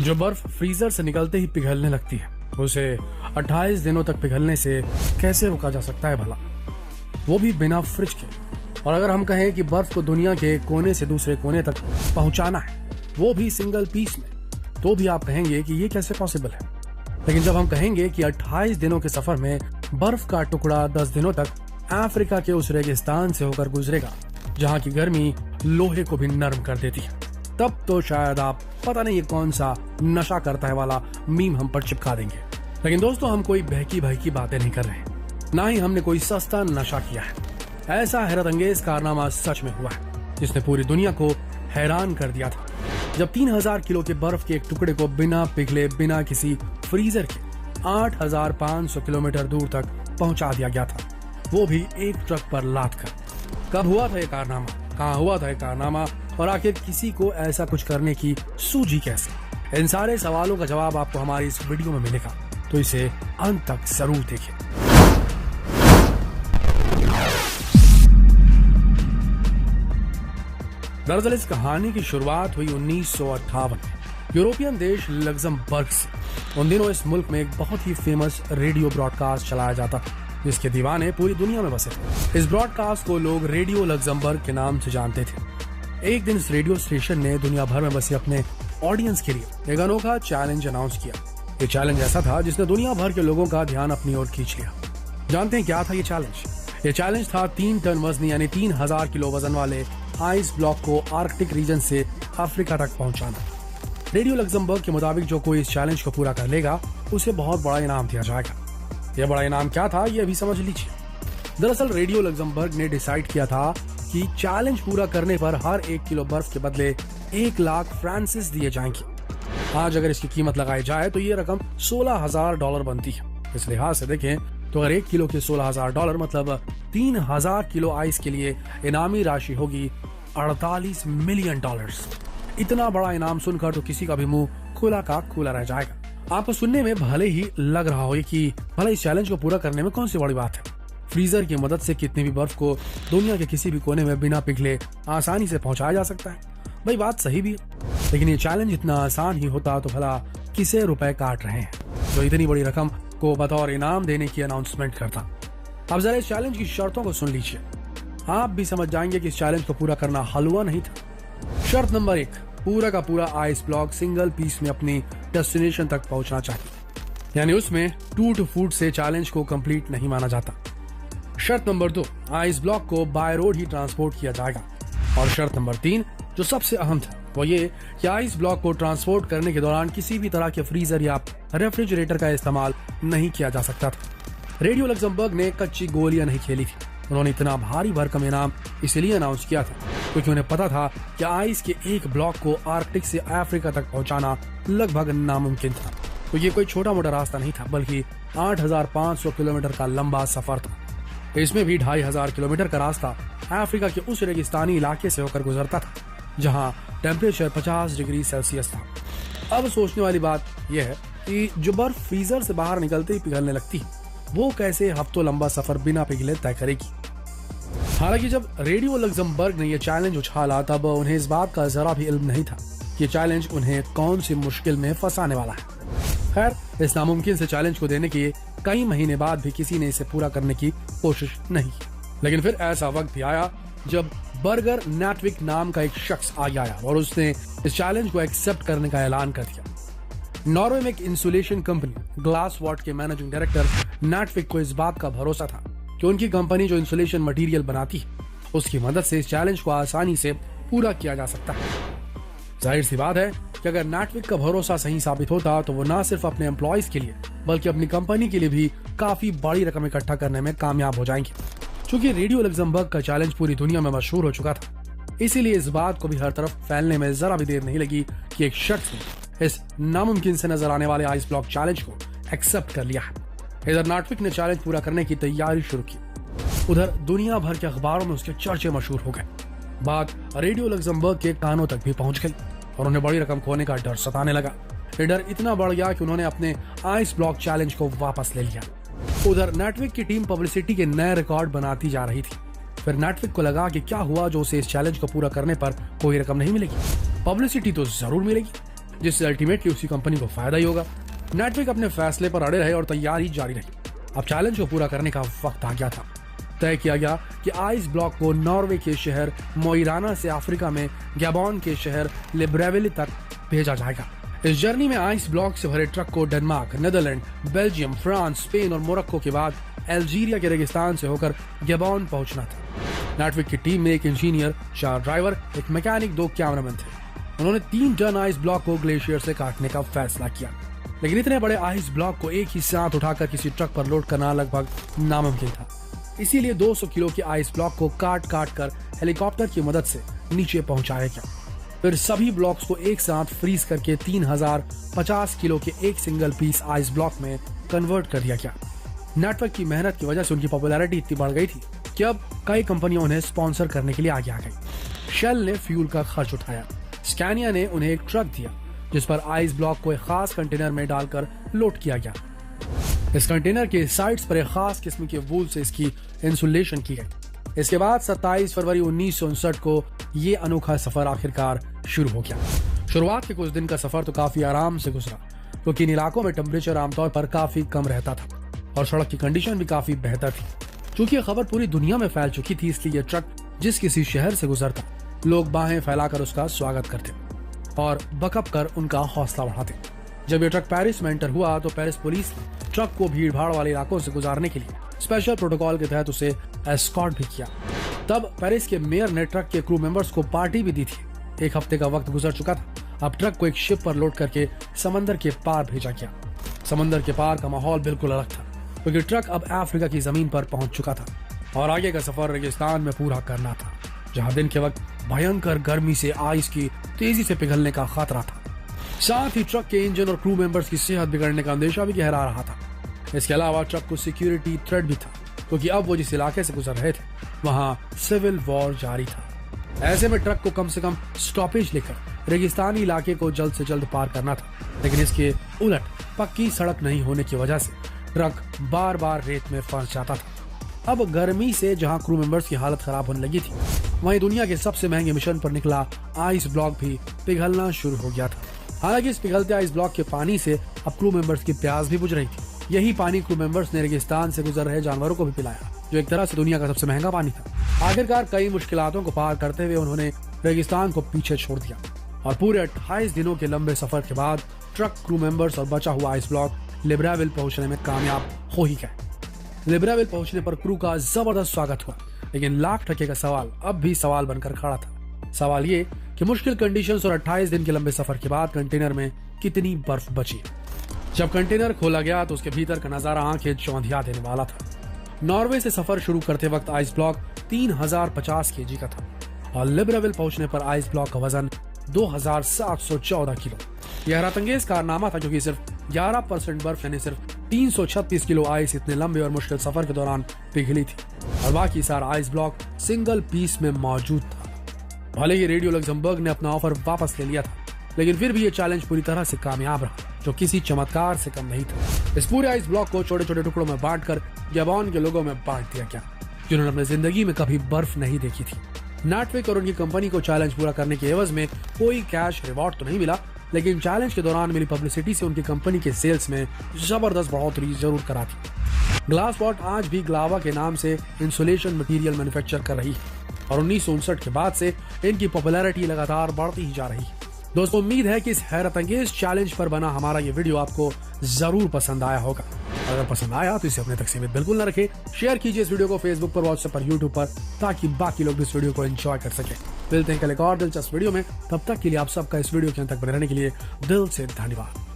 जो बर्फ फ्रीजर से निकलते ही पिघलने लगती है, उसे 28 दिनों तक पिघलने से कैसे रोका जा सकता है भला, वो भी बिना फ्रिज के। और अगर हम कहें कि बर्फ को दुनिया के कोने से दूसरे कोने तक पहुंचाना है, वो भी सिंगल पीस में, तो भी आप कहेंगे कि ये कैसे पॉसिबल है। लेकिन जब हम कहेंगे कि 28 दिनों के सफर में बर्फ का टुकड़ा 10 दिनों तक अफ्रीका के उस रेगिस्तान से होकर गुजरेगा जहां की गर्मी लोहे को भी नरम कर देती है, तब तो शायद आप पता नहीं ये कौन सा नशा करता है वाला मीम हम पर चिपका देंगे। लेकिन दोस्तों, हम कोई बहकी बहकी बातें नहीं कर रहे, ना ही हमने कोई सस्ता नशा किया है। ऐसा हैरत अंगेज कारनामा सच में हुआ है जिसने पूरी दुनिया को हैरान कर दिया था, जब 3000 किलो के बर्फ के एक टुकड़े को बिना पिघले, बिना किसी फ्रीजर के 8500 किलोमीटर दूर तक पहुंचा दिया गया था, वो भी एक ट्रक पर लाद कर। कब हुआ था ये कारनामा, कहाँ हुआ था ये कारनामा, और आखिर किसी को ऐसा कुछ करने की सूझी कैसे? इन सारे सवालों का जवाब आपको हमारी इस वीडियो में मिलेगा, तो इसे अंत तक जरूर देखें। दरअसल इस कहानी की शुरुआत हुई 1958 में यूरोपियन देश लग्जमबर्ग से। उन दिनों इस मुल्क में एक बहुत ही फेमस रेडियो ब्रॉडकास्ट चलाया जाता था, जिसके दीवाने पूरी दुनिया में बसे थे। इस ब्रॉडकास्ट को लोग रेडियो लग्जमबर्ग के नाम से जानते थे। एक दिन इस रेडियो स्टेशन ने दुनिया भर में बसे अपने ऑडियंस के लिए एक अनोखा चैलेंज अनाउंस किया। ये चैलेंज ऐसा था जिसने दुनिया भर के लोगों का ध्यान अपनी ओर खींच लिया। जानते हैं क्या था ये चैलेंज? ये चैलेंज था 3 टन वजनी यानी 3000 किलो वजन वाले आइस ब्लॉक को आर्कटिक रीजन से अफ्रीका तक पहुंचाना। रेडियो लग्जमबर्ग के मुताबिक जो कोई इस चैलेंज को पूरा कर लेगा उसे बहुत बड़ा इनाम दिया जाएगा। यह बड़ा इनाम क्या था, ये भी समझ लीजिए। दरअसल रेडियो लग्जमबर्ग ने डिसाइड किया था कि चैलेंज पूरा करने पर हर 1 किलो बर्फ के बदले 1 लाख फ्रांसिस दिए जाएंगे। आज अगर इसकी कीमत लगाई जाए तो ये रकम $16,000 बनती है। इस लिहाज से देखें तो अगर 1 किलो के $16,000 मतलब 3000 किलो आइस के लिए इनामी राशि होगी $48 मिलियन। इतना बड़ा इनाम सुनकर तो किसी का भी मुंह खुला का खुला रह जाएगा। आपको सुनने में भले ही लग रहा हो कि भला इस चैलेंज को पूरा करने में कौन सी बड़ी बात है, फ्रीजर की मदद से कितनी भी बर्फ को दुनिया के किसी भी कोने में बिना पिघले आसानी से पहुंचाया जा सकता है। भाई बात सही भी है, लेकिन ये चैलेंज इतना आसान ही होता तो भला किसे रुपए काट रहे हैं जो इतनी बड़ी रकम को बतौर इनाम देने की अनाउंसमेंट करता। अब जरा इस चैलेंज की शर्तों को सुन लीजिए, आप भी समझ जाएंगे कि इस चैलेंज को पूरा करना हलवा नहीं था। शर्त नंबर 1, पूरा का पूरा आइस ब्लॉक सिंगल पीस में अपनी डेस्टिनेशन तक पहुंचना चाहिए, यानी उसमें टूट फूट से चैलेंज को कंप्लीट नहीं माना जाता। शर्त नंबर 2, आइस ब्लॉक को बाय रोड ही ट्रांसपोर्ट किया जाएगा। और शर्त नंबर 3, जो सबसे अहम था, वो ये कि आइस ब्लॉक को ट्रांसपोर्ट करने के दौरान किसी भी तरह के फ्रीजर या रेफ्रिजरेटर का इस्तेमाल नहीं किया जा सकता था। रेडियो लग्जमबर्ग ने कच्ची गोलियां नहीं खेली थी। उन्होंने इतना भारी भरकम इनाम इसलिए अनाउंस किया था क्योंकि उन्हें पता था कि आइस के एक ब्लॉक को आर्कटिक से अफ्रीका तक पहुंचाना लगभग नामुमकिन था। तो ये कोई छोटा मोटा रास्ता नहीं था, बल्कि 8500 किलोमीटर का लंबा सफर था। इसमें भी 2500 किलोमीटर का रास्ता अफ्रीका के उस रेगिस्तानी इलाके से होकर गुजरता था जहां टेम्परेचर 50 डिग्री सेल्सियस था। अब सोचने वाली बात यह है कि जो बर्फ फ्रीजर से बाहर निकलते ही पिघलने लगती है, वो कैसे हफ्तों लंबा सफर बिना पिघले तय करेगी। हालांकि जब रेडियो लग्जमबर्ग ने यह चैलेंज उछाला तब उन्हें इस बात का जरा भी इल्म नहीं था कि चैलेंज उन्हें कौन सी मुश्किल में फंसाने वाला है। खैर, इस नामुमकिन से चैलेंज को देने के कई महीने बाद भी किसी ने इसे पूरा करने की कोशिश नहीं की। लेकिन फिर ऐसा वक्त भी आया जब बर्गर नैटविक नाम का एक शख्स आगे आया और उसने इस चैलेंज को एक्सेप्ट करने का ऐलान कर दिया। नॉर्वे में एक इंसुलेशन कंपनी ग्लास वॉट के मैनेजिंग डायरेक्टर नैटविक को इस बात का भरोसा था कि उनकी कंपनी जो इंसुलेशन मटेरियल बनाती है, उसकी मदद से इस चैलेंज को आसानी से पूरा किया जा सकता है। जाहिर सी बात है कि अगर नैटविक का भरोसा सही साबित होता तो वो न सिर्फ अपने एम्प्लॉयज के लिए बल्कि अपनी कंपनी के लिए भी काफी बड़ी रकम इकट्ठा करने में कामयाब हो जाएंगे। चूंकि रेडियो लग्जमबर्ग का चैलेंज पूरी दुनिया में मशहूर हो चुका था, इसीलिए इस बात को भी हर तरफ फैलने में जरा भी देर नहीं लगी कि एक शख्स ने इस नामुमकिन से नजर आने वाले आइस ब्लॉक चैलेंज को एक्सेप्ट कर लिया है। इधर नैटविक ने चैलेंज पूरा करने की तैयारी शुरू की, उधर दुनिया भर के अखबारों में उसके चर्चे मशहूर हो गए। बात रेडियो लग्जमबर्ग के कानों तक भी पहुंच गई और उन्हें बड़ी रकम खोने का डर सताने लगा। ये डर इतना बढ़ गया कि उन्होंने अपने आइस ब्लॉक चैलेंज को वापस ले लिया। उधर नैटविक की टीम पब्लिसिटी के नए रिकॉर्ड बनाती जा रही थी। फिर नैटविक को लगा कि क्या हुआ जो उसे इस चैलेंज को पूरा करने पर कोई रकम नहीं मिलेगी। पब्लिसिटी तो जरूर मिलेगी, जिससे अल्टीमेटली उसी कंपनी को फायदा ही होगा। नेटविक अपने फैसले पर अड़े रहे और तैयारी जारी रही। अब चैलेंज को पूरा करने का वक्त आ गया था। तय किया गया कि आइस ब्लॉक को नॉर्वे के शहर मोइराना से अफ्रीका में गैबोन के शहर लिब्रेविल तक भेजा जाएगा। इस जर्नी में आइस ब्लॉक से भरे ट्रक को Denmark, Netherlands, Belgium, France, Spain और मोरक्को के बाद अल्जीरिया के रेगिस्तान से होकर गैबोन पहुंचना था। नेटविक की टीम में एक इंजीनियर, 4 ड्राइवर, एक मैकेनिक, 2 कैमरामैन थे। उन्होंने 3 टन आइस ब्लॉक को ग्लेशियर से काटने का फैसला किया, लेकिन इतने बड़े आइस ब्लॉक को एक ही साथ उठाकर किसी ट्रक पर लोड करना लगभग नामुमकिन था। इसीलिए 200 किलो के आइस ब्लॉक को काट कर हेलीकॉप्टर की मदद से नीचे पहुंचाया गया। फिर सभी ब्लॉक्स को एक साथ फ्रीज करके 3050 किलो के एक सिंगल पीस आइस ब्लॉक में कन्वर्ट कर दिया गया। नेटवर्क की मेहनत की वजह से उनकी पॉपुलैरिटी इतनी बढ़ गई थी कि अब कई कंपनियां उन्हें स्पॉन्सर करने के लिए आगे आ गई। शेल ने फ्यूल का खर्च उठाया, स्कैनिया ने उन्हें एक ट्रक दिया जिस पर आइस ब्लॉक को एक खास कंटेनर में डालकर लोड किया गया। इस कंटेनर के साइड्स पर एक खास किस्म के वूल से इसकी इंसुलेशन की गई। इसके बाद 27 फरवरी 1959 को ये अनोखा सफर आखिरकार शुरू हो गया। शुरुआत के कुछ दिन का सफर तो काफी आराम से गुजरा, क्योंकि इन इलाकों में टेम्परेचर आमतौर पर काफी कम रहता था और सड़क की कंडीशन भी काफी बेहतर थी। चूंकि यह खबर पूरी दुनिया में फैल चुकी थी, इसलिए यह ट्रक जिस किसी शहर से गुजरता, लोग बाहें फैलाकर उसका स्वागत करते और बकअप कर उनका हौसला बढ़ाते। जब यह ट्रक पेरिस में एंटर हुआ तो पेरिस पुलिस ने ट्रक को भीड़ भाड़ वाले इलाकों से गुजारने के लिए स्पेशल प्रोटोकॉल के तहत उसे एस्कॉर्ट भी किया। तब पेरिस के मेयर ने ट्रक के क्रू मेंबर्स को पार्टी भी दी थी। 1 हफ्ते का वक्त गुजर चुका था। अब ट्रक को एक शिप पर लोड करके समंदर के पार भेजा गया। समंदर के पार का माहौल बिल्कुल अलग था, क्योंकि ट्रक अब अफ्रीका की जमीन पर पहुंच चुका था और आगे का सफर रेगिस्तान में पूरा करना था, जहां दिन के वक्त भयंकर गर्मी से आइस की तेजी से पिघलने का खतरा था। साथ ही ट्रक के इंजन और क्रू मेंबर्स की सेहत बिगड़ने का अंदेशा भी गहरा रहा था। इसके अलावा ट्रक को सिक्योरिटी थ्रेट भी था, क्योंकि अब वो जिस इलाके से गुजर रहे थे वहां सिविल वॉर जारी था। ऐसे में ट्रक को कम से कम स्टॉपेज लेकर रेगिस्तानी इलाके को जल्द से जल्द पार करना था, लेकिन इसके उलट पक्की सड़क नहीं होने की वजह से ट्रक बार बार रेत में फंस जाता था। अब गर्मी से जहां क्रू मेंबर्स की हालत खराब होने लगी थी, वहीं दुनिया के सबसे महंगे मिशन पर निकला आइस ब्लॉक भी पिघलना शुरू हो गया था। हालांकि इस पिघलते आइस ब्लॉक के पानी से अब क्रू मेंबर्स की प्यास भी बुझ रही थी। यही पानी क्रू मेंबर्स ने रेगिस्तान से गुजर रहे जानवरों को भी पिलाया, जो एक तरह से दुनिया का सबसे महंगा पानी था। आखिरकार कई मुश्किलातों को पार करते हुए उन्होंने रेगिस्तान को पीछे छोड़ दिया और पूरे 28 दिनों के लंबे सफर के बाद ट्रक, क्रू मेंबर्स और बचा हुआ आइस ब्लॉक लिब्रेविल पहुंचने में कामयाब हो ही गए। लिब्रेविल पहुंचने पर क्रू का जबरदस्त स्वागत हुआ, लेकिन लाख टके का सवाल अब भी सवाल बनकर खड़ा था। सवाल ये कि मुश्किल कंडीशंस और 28 दिन के लंबे सफर के बाद कंटेनर में कितनी बर्फ बची। जब कंटेनर खोला गया तो उसके भीतर का नजारा आंखें चौंधिया देने वाला था। नॉर्वे से सफर शुरू करते वक्त आइस ब्लॉक 3050 केजी का था और लिब्रेविल पहुंचने पर आइस ब्लॉक का वजन 2714 किलो। यह हैरतअंगेज कारनामा था, क्योंकि सिर्फ 11% बर्फ यानी सिर्फ 336 किलो आइस इतने लंबे और मुश्किल सफर के दौरान पिघली थी और बाकी सारा आइस ब्लॉक सिंगल पीस में मौजूद था। भले ही रेडियो लक्जमबर्ग ने अपना ऑफर वापस ले लिया था, लेकिन फिर भी ये चैलेंज पूरी तरह से कामयाब रहा, जो किसी चमत्कार से कम नहीं था। इस पूरे आइस ब्लॉक को छोटे छोटे टुकड़ों में बांटकर गैबोन के लोगों में बांट दिया गया, जिन्होंने अपनी जिंदगी में कभी बर्फ नहीं देखी थी। नेटविक और उनकी कंपनी को चैलेंज पूरा करने के एवज में कोई कैश रिवॉर्ड तो नहीं मिला, लेकिन चैलेंज के दौरान मिली पब्लिसिटी से उनकी कंपनी के सेल्स में जबरदस्त बढ़ोतरी जरूर करा थी। ग्लासवॉट आज भी ग्लावा के नाम से इंसुलेशन मटेरियल मैन्युफैक्चर कर रही है और 1959 के बाद से इनकी पॉपुलैरिटी लगातार बढ़ती ही जा रही है। दोस्तों, उम्मीद है कि इस हैरतअंगेज चैलेंज पर बना हमारा ये वीडियो आपको जरूर पसंद आया होगा। अगर पसंद आया तो इसे अपने तक सीमित बिल्कुल न रखें। शेयर कीजिए इस वीडियो को फेसबुक पर, व्हाट्सएप पर, यूट्यूब पर, ताकि बाकी लोग भी इस वीडियो को एंजॉय कर सके। मिलते हैं कल एक और दिलचस्प वीडियो में। तब तक के लिए आप सबका इस वीडियो के अंत तक बने रहने के लिए दिल से धन्यवाद।